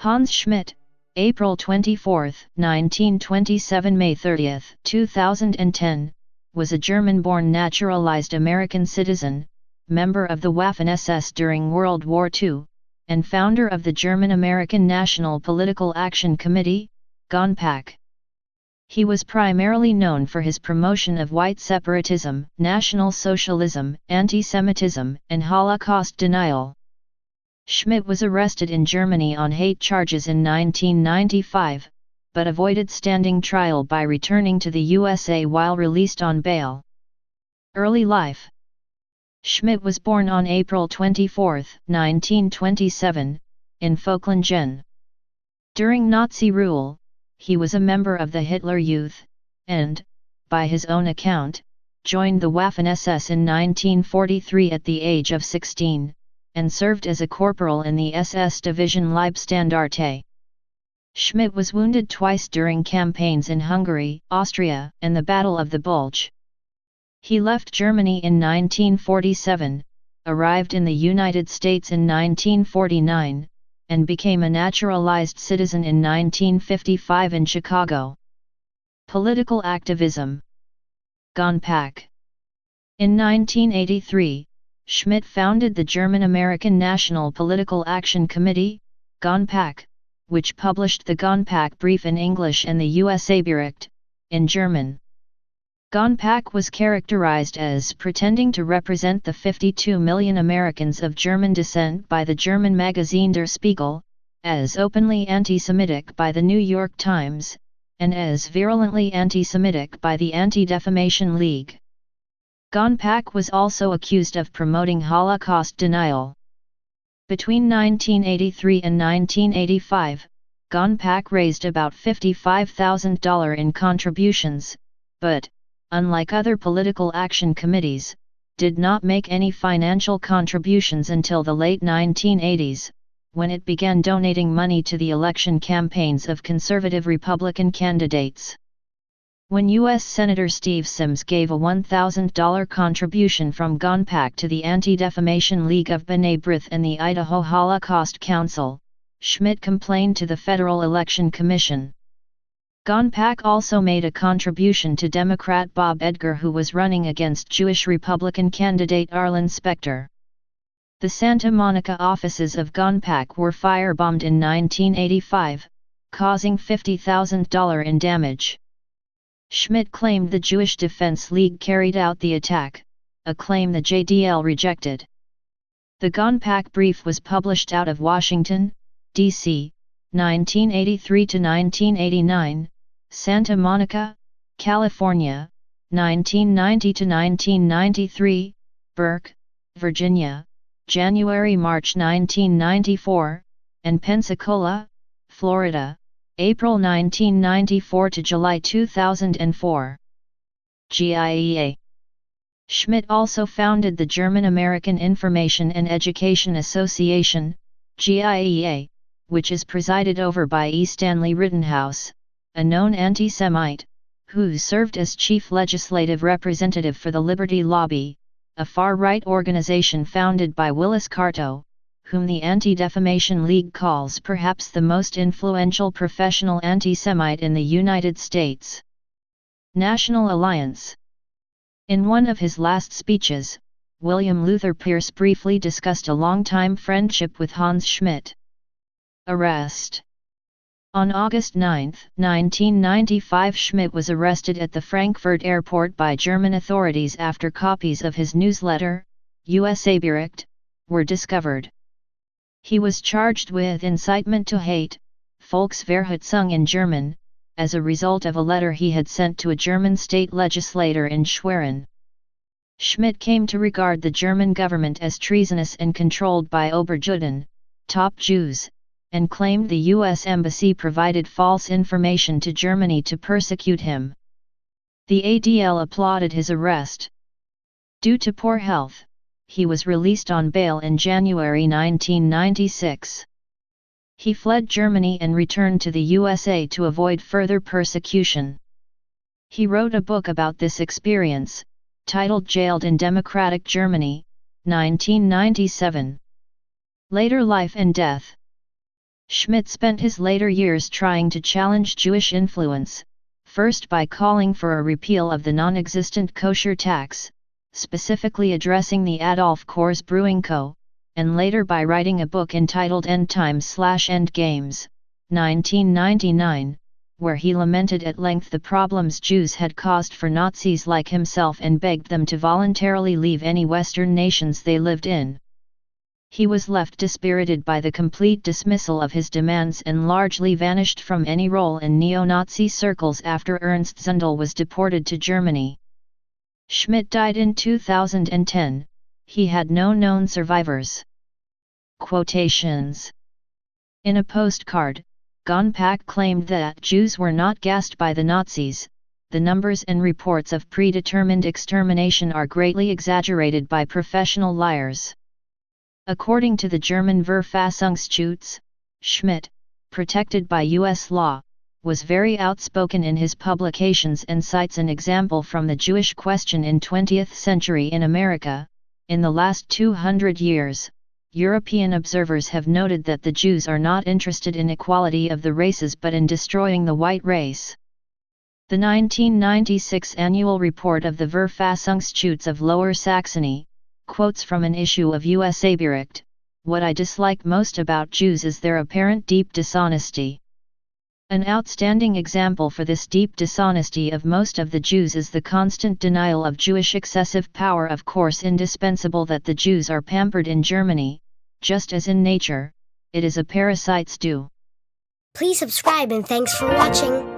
Hans Schmidt, April 24, 1927 – May 30, 2010, was a German-born naturalized American citizen, member of the Waffen-SS during World War II, and founder of the German-American National Political Action Committee, GANPAC. He was primarily known for his promotion of white separatism, National Socialism, antisemitism, and Holocaust denial. Schmidt was arrested in Germany on hate charges in 1995, but avoided standing trial by returning to the USA while released on bail. Early life. Schmidt was born on April 24, 1927, in Vogtlingen. During Nazi rule, he was a member of the Hitler Youth, and, by his own account, joined the Waffen-SS in 1943 at the age of 16, and served as a corporal in the SS Division Leibstandarte. Schmidt was wounded twice during campaigns in Hungary, Austria, and the Battle of the Bulge. He left Germany in 1947, arrived in the United States in 1949, and became a naturalized citizen in 1955 in Chicago. Political activism. GANPAC. In 1983, Schmidt founded the German-American National Political Action Committee, GANPAC, which published the GANPAC Brief in English and the USA Bericht, in German. GANPAC was characterized as pretending to represent the 52 million Americans of German descent by the German magazine Der Spiegel, as openly anti-Semitic by the New York Times, and as virulently anti-Semitic by the Anti-Defamation League. GANPAC was also accused of promoting Holocaust denial. Between 1983 and 1985, GANPAC raised about $55,000 in contributions, but, unlike other political action committees, did not make any financial contributions until the late 1980s, when it began donating money to the election campaigns of conservative Republican candidates. When U.S. Senator Steve Sims gave a $1,000 contribution from GANPAC to the Anti-Defamation League of B'nai B'rith and the Idaho Holocaust Council, Schmidt complained to the Federal Election Commission. GANPAC also made a contribution to Democrat Bob Edgar, who was running against Jewish Republican candidate Arlen Specter. The Santa Monica offices of GANPAC were firebombed in 1985, causing $50,000 in damage. Schmidt claimed the Jewish Defense League carried out the attack, a claim the JDL rejected. The GANPAC Brief was published out of Washington, D.C., 1983 to 1989, Santa Monica, California, 1990 to 1993, Burke, Virginia, January-March 1994, and Pensacola, Florida, April 1994 to July 2004. GIEA. Schmidt also founded the German-American Information and Education Association, GIEA, which is presided over by E. Stanley Rittenhouse, a known anti-Semite, who served as chief legislative representative for the Liberty Lobby, a far-right organization founded by Willis Carto, whom the Anti-Defamation League calls perhaps the most influential professional anti-Semite in the United States. National Alliance. In one of his last speeches, William Luther Pierce briefly discussed a long-time friendship with Hans Schmidt. Arrest. On August 9, 1995, Schmidt was arrested at the Frankfurt airport by German authorities after copies of his newsletter, USA Bericht, were discovered. He was charged with incitement to hate, Volksverhetzung in German, as a result of a letter he had sent to a German state legislator in Schwerin. Schmidt came to regard the German government as treasonous and controlled by Oberjuden, top Jews, and claimed the U.S. Embassy provided false information to Germany to persecute him. The ADL applauded his arrest. Due to poor health, he was released on bail in January 1996. He fled Germany and returned to the USA to avoid further persecution. He wrote a book about this experience, titled Jailed in Democratic Germany, 1997. Later life and death. Schmidt spent his later years trying to challenge Jewish influence, first by calling for a repeal of the non-existent kosher tax, specifically addressing the Adolf Coors Brewing Co., and later by writing a book entitled End Times/End Games, 1999, where he lamented at length the problems Jews had caused for Nazis like himself and begged them to voluntarily leave any Western nations they lived in. He was left dispirited by the complete dismissal of his demands and largely vanished from any role in neo-Nazi circles after Ernst Zundel was deported to Germany. Schmidt died in 2010. He had no known survivors. Quotations. In a postcard, GANPAC claimed that Jews were not gassed by the Nazis. The numbers and reports of predetermined extermination are greatly exaggerated by professional liars. According to the German Verfassungsschutz, Schmidt, protected by U.S. law, was very outspoken in his publications and cites an example from the Jewish question in 20th century in America. In the last 200 years, European observers have noted that the Jews are not interested in equality of the races but in destroying the white race. The 1996 annual report of the Verfassungsschutz of Lower Saxony quotes from an issue of USA Bericht, "What I dislike most about Jews is their apparent deep dishonesty." An outstanding example for this deep dishonesty of most of the Jews is the constant denial of Jewish excessive power, of course indispensable that the Jews are pampered in Germany, just as in nature, it is a parasite's due. Please subscribe and thanks for watching.